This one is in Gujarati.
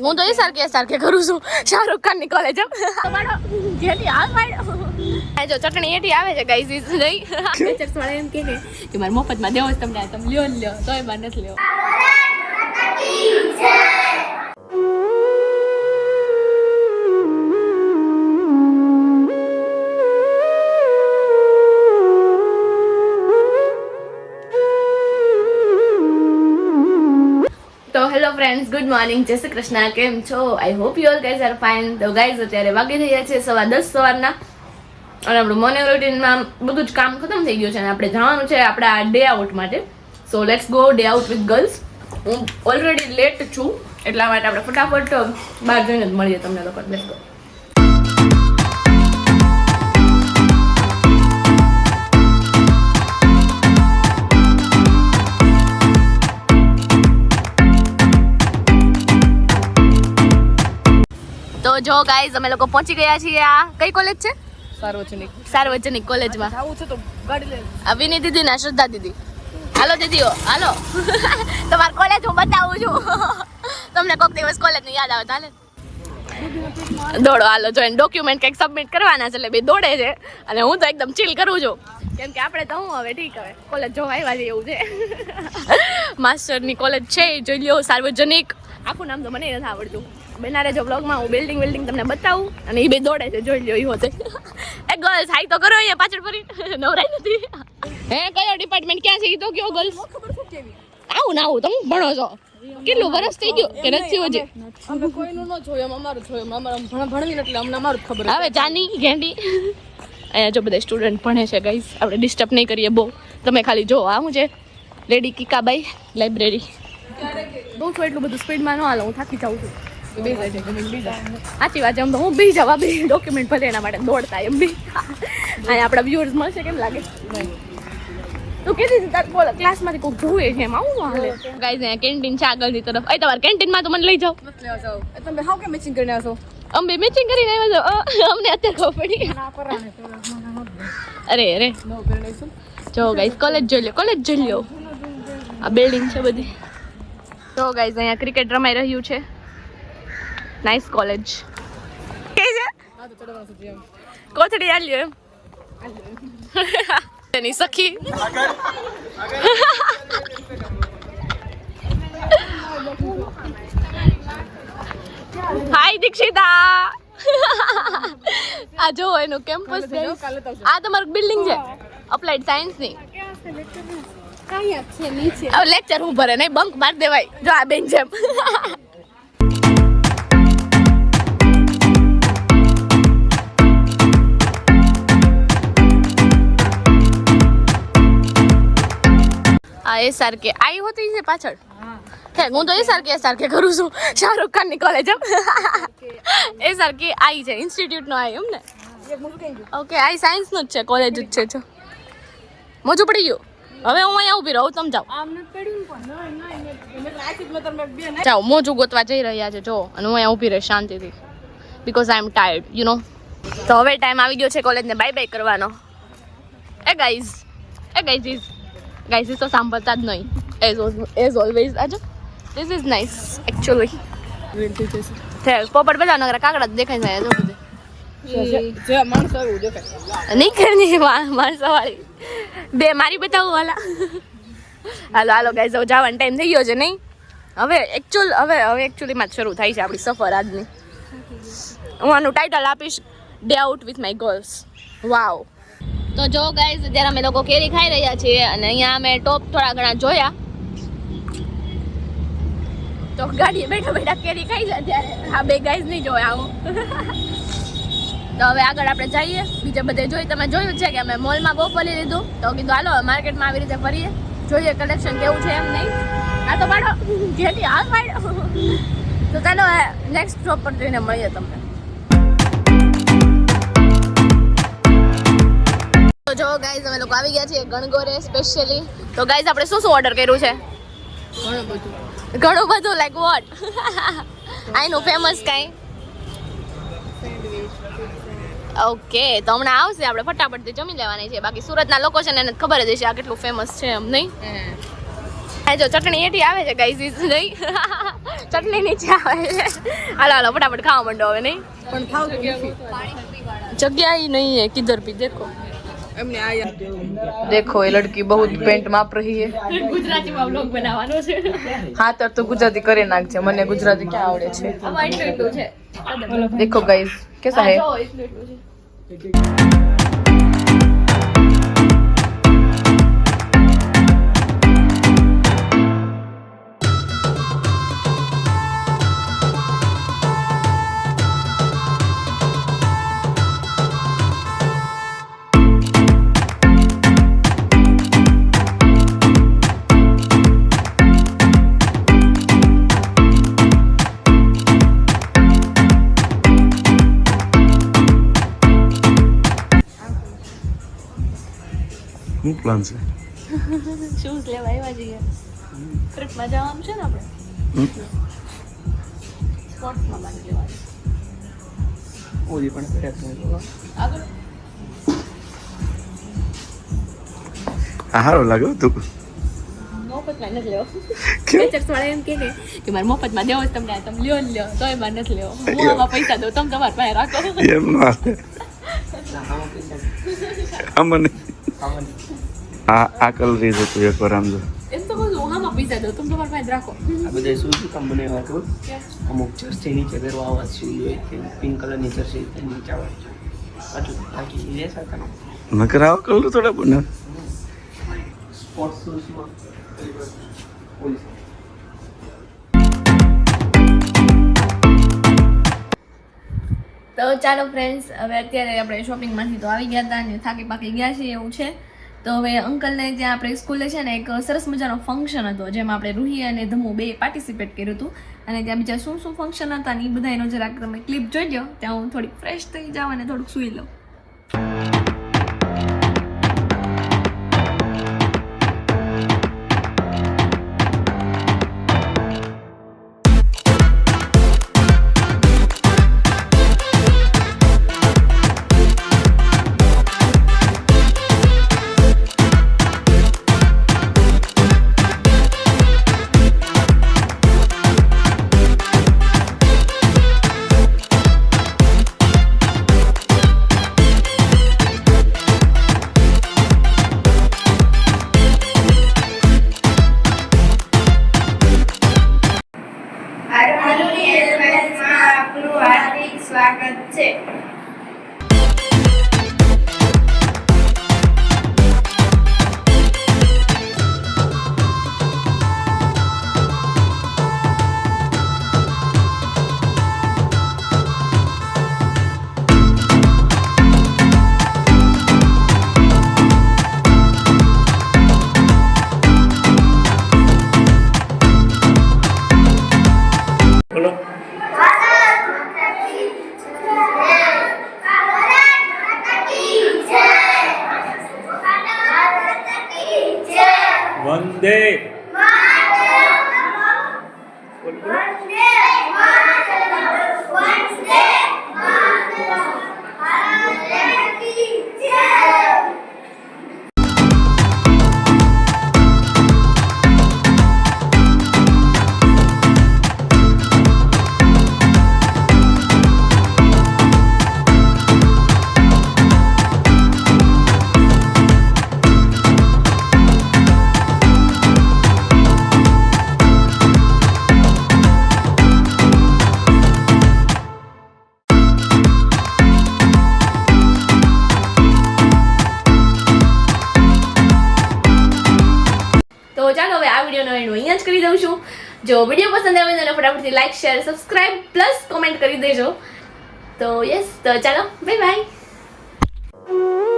હું તો એ સારખે કરું છું શાહરુખ ખાન ની કોલેજ જેથી આ જો ચટણી એટી આવે છે ગાઈઝ નહીં ટીચર્સ વાળા એમ કે મારે મફતમાં દેવો છે તમને તમે લ્યો ને લ્યો તોય મારે નથી લેવો. તો હેલો ફ્રેન્ડ્સ, ગુડ મોર્નિંગ, જય શ્રી કૃષ્ણ. કેમ છો? I hope you all guys are fine. તો ગાઈઝ અત્યારે વાગી રહ્યા છે 10:15 સવારના અને આપણું મોર્નિંગ રૂટીનમાં બધું જ કામ ખતમ થઈ ગયું છે અને આપણે જવાનું છે આપણા ડે આઉટ માટે. So let's go day out with girls. હું ઓલરેડી લેટ છું એટલા માટે આપણે ફટાફટ બહાર જઈને જ મળીએ તમને લોકો. Let's go. તો જો ગાઈઝ અમે લોકો પહોંચી ગયા છીએ. આ કઈ કોલેજ છે? સાર્વજનિક કોલેજમાં આવું છે તો ગાડી લઈને આ વિની દીદી ના શ્રદ્ધા દીદી. હાલો દીદીઓ હાલો. તમારી કોલેજ હું બતાવું છું. તમને કોઈક દિવસ કોલેજ ની યાદ આવે તાલે દોડો હાલો. જો એને ડોક્યુમેન્ટ કંઈક સબમિટ કરવાના છે એટલે બે દોડે છે અને હું તો એકદમ ચીલ કરું છું કેમ કે આપણે તો હું હવે ઠીક હવે કોલેજ જોવા આવ્યા છે એવું છે. માસ્ટરની કોલેજ છે જોઈ લ્યો સાર્વજનિક. આખું નામ તો મને નથી આવડતું. બેનારે જો બ્લોગમાં હું બિલ્ડિંગ તમને બતાવું અને એ બે દોડે છે જોઈ લ્યો. એ હોતે એ ગર્લ્સ હાઈ તો કરો અહીંયા પાછળ ફરી નવરાઈ નથી. હે કયો ડિપાર્ટમેન્ટ ક્યાં છે એ તો કયો ગર્લ્સ? આવું ના આવું તમે ભણો છો કેટલું વર્ષ થઈ ગયું કે નથી હજી? અમે કોઈનું ન જોયું અમારું જોયું અમારું ભણવી એટલે અમને અમારું જ ખબર. હવે જાની ગેંડી અહીંયા જો બધા સ્ટુડન્ટ ભણે છે ગાઈસ. આપણે ડિસ્ટર્બ નહીં કરીએ બહુ. તમે ખાલી જો આ હું છે લેડી કિકાબાઈ લાઇબ્રેરી. બહુ છું એટલું બધું સ્પીડમાં ન હાલો હું થાકી જાઉં છું. સાચી વાત છે. આમ તો હું બી જવા બી ડોક્યુમેન્ટ ભલે એના માટે દોડતા એમ બી. અહીંયા આપણા વ્યુઅર્સ મળશે કેમ લાગે? તું કીધી તાર બોલ ક્લાસમાંથી કોઈ જોવે છે એમ આવું હાલે. ગાઈઝ અહીંયા કેન્ટીન છે આગળની તરફ. અહીં તમારે કેન્ટીનમાં તો મને લઈ જાઓ. તમે હાવ કે મેચિંગ કરીને આવશો? અમે મેચિંગ કરીને આવ્યા છો? અમને અત્યારે ખબર પડી. અરે અરે જો ગાઈઝ કોલેજ જોઈ લો કોલેજ જોઈ લો. આ બિલ્ડિંગ છે બધી. તો ગાઈઝ અહીંયા ક્રિકેટ રમાઈ રહ્યું છે. Nice college. કે છે કોથળી આલ્યો એમ એની સખી. હાય દીક્ષિતા. આ જો એનું કેમ્પસ છે. આ તમારું બિલ્ડિંગ છે અપ્લાઇડ સાયન્સ ની. હવે લેક્ચર હું ભરે નહીં બંક માર દેવાય. જો આ બેન છે SRK આઈ હોતી છે પાછળ. હું તો SRK કરું છું શાહરુખ ખાન ની કોલેજ. SRK આઈ છે ઇન્સ્ટિટ્યૂટ નો આઈ એમ ને? ઓકે આઈ સાયન્સ નું જ છે કોલેજ જ છે. જો મોજું પડી ગયું. હવે હું અહીંયા ઊભી રહું તમે જાઓ. જાઓ મોજું ગોતવા જઈ રહ્યા છે જો અને હું અહીંયા ઊભી રહી શાંતિથી because I am tired you know. તો હવે ટાઈમ આવી ગયો છે કોલેજને બાય બાય કરવાનો. એ ગાઈઝ ગાઈઝ તો સાંભળતા જ નહીં એઝ ઓલવેઝ. આજો ધીસ ઇઝ નાઇસ એકચ્યુઅલી. પોપટ બધા નગરા કાકડા દેખાય છે જો બધે. નહીં કરની માણસો વાળી બે મારી બતાવું વાલા. હાલો હાલો ગાઈઝ હવે જવાનો ટાઈમ થઈ ગયો છે નહીં? હવે એકચ્યુઅલીમાં જ શરૂ થાય છે આપણી સફર આજની. હું આનું ટાઇટલ આપીશ day out with my girls. Wow. તો જો ગાઈઝ અત્યારે અમે લોકો કેરી ખાઈ રહ્યા છીએ અને અહીંયા અમે ટોપ થોડા ઘણા જોયા તો ગાડીએ બેઠા કેરી ખાઈ જાય ત્યારે હા બે ગાઈઝ નહીં જોયા આવું. તો હવે આગળ આપણે જઈએ બીજા બધે જોઈ. તમે જોયું છે કે અમે મોલમાં બહુ ફરી લીધું તો કીધું હાલો માર્કેટમાં આવી રીતે ફરીએ જોઈએ કલેક્શન કેવું છે એમ નહીં. આ તો પાડો જેથી હાલ પાડો. તો ચાલો નેક્સ્ટ સ્ટોપ પર જઈને મળીએ તમને. તો જો ગાઈઝ અમે લોકો આવી ગયા છીએ ગણગોરે સ્પેશિયલી. તો ગાઈઝ આપણે શું ઓર્ડર કર્યું છે? ઘણું બધું લાઈક વોટ? આઈનું ફેમસ કાંઈ? ઓકે તો હમણાં આવશે આપણે ફટાફટથી જમી લેવાની છે. બાકી સુરતના લોકો છે ને એને ખબર જ હશે આ કેટલું ફેમસ છે એમ નહીં? આ જો ચટણી એટી આવે છે ગાઈઝ નહીં ચટણી નીચે આવે છે હાલો હાલો ફટાફટ ખાવા માંડો હવે નહીં પણ ખાવ તો जगह ही नहीं है किधर भी देखो એમને આયા देखो ये लड़की बहुत पेंट माप रही है ગુજરાતીમાં વ્લોગ બનાવવાનો છે हाँ तर तो गुजराती करे नाखजे મને ગુજરાતી ક્યાં આવડે છે આમાં એટલું છે देखो गाइस कैसा है જો એટલું છે શું પ્લાન છે શૂઝ લેવા આવ્યા છીએ ટ્રીપમાં જવાનું છે ને આપણે સ્પોર્ટ્સમાં બાંધી લેવાનું ઓલી પણ આગળ સારો લાગ્યો તું મફતમાં નથી લેવો ટીચર્સ વાળા એમ કહે કે મારે મફતમાં દેવો જ તમને તમે લ્યો ને લ્યો તોય મારે નથી લેવો હું આમાં પૈસા દઉં તમે તમારા પાસે રાખો એમ ના અમને આ કલર જ હતું એકવાર આમ જો એમ તો કહું હું આમાં પૈસા દઉં તમે તમારા પાસે રાખો આ બધા શૂઝ કામ બનાવ્યા હતું અમુક જર્સી નીચે પહેરવા આવા શૂઝ હોય તે પિંક કલરની જર્સી નીચે આવે પાછું બાકી લેસ હતા નકર આવા કલર થોડા બને સ્પોર્ટ્સ શૂઝમાં તો ચાલો ફ્રેન્ડ્સ હવે અત્યારે આપણે શોપિંગમાંથી તો આવી ગયા હતા અને થાકી પાકી ગયા છીએ એવું છે તો હવે અંકલને ત્યાં આપણે સ્કૂલે છે ને એક સરસ મજાનો ફંક્શન હતો જેમાં આપણે રૂહી અને ધમુ બે પાર્ટિસિપેટ કર્યું હતું અને ત્યાં બીજા શું શું ફંક્શન હતા ને એ બધાનો જરાક તમે ક્લિપ જોઈ લો ત્યાં હું થોડીક ફ્રેશ થઈ જાઉં અને થોડુંક સૂઈ લઉં સ્વાગત છે વંદે તો ચાલો હવે આ વિડીયોનો એન્ડ અહીંયા જ કરી દઉં છું જો વિડીયો પસંદ આવે તો ફટાફટથી like share subscribe plus comment કરી દેજો તો યસ તો ચાલો બાય બાય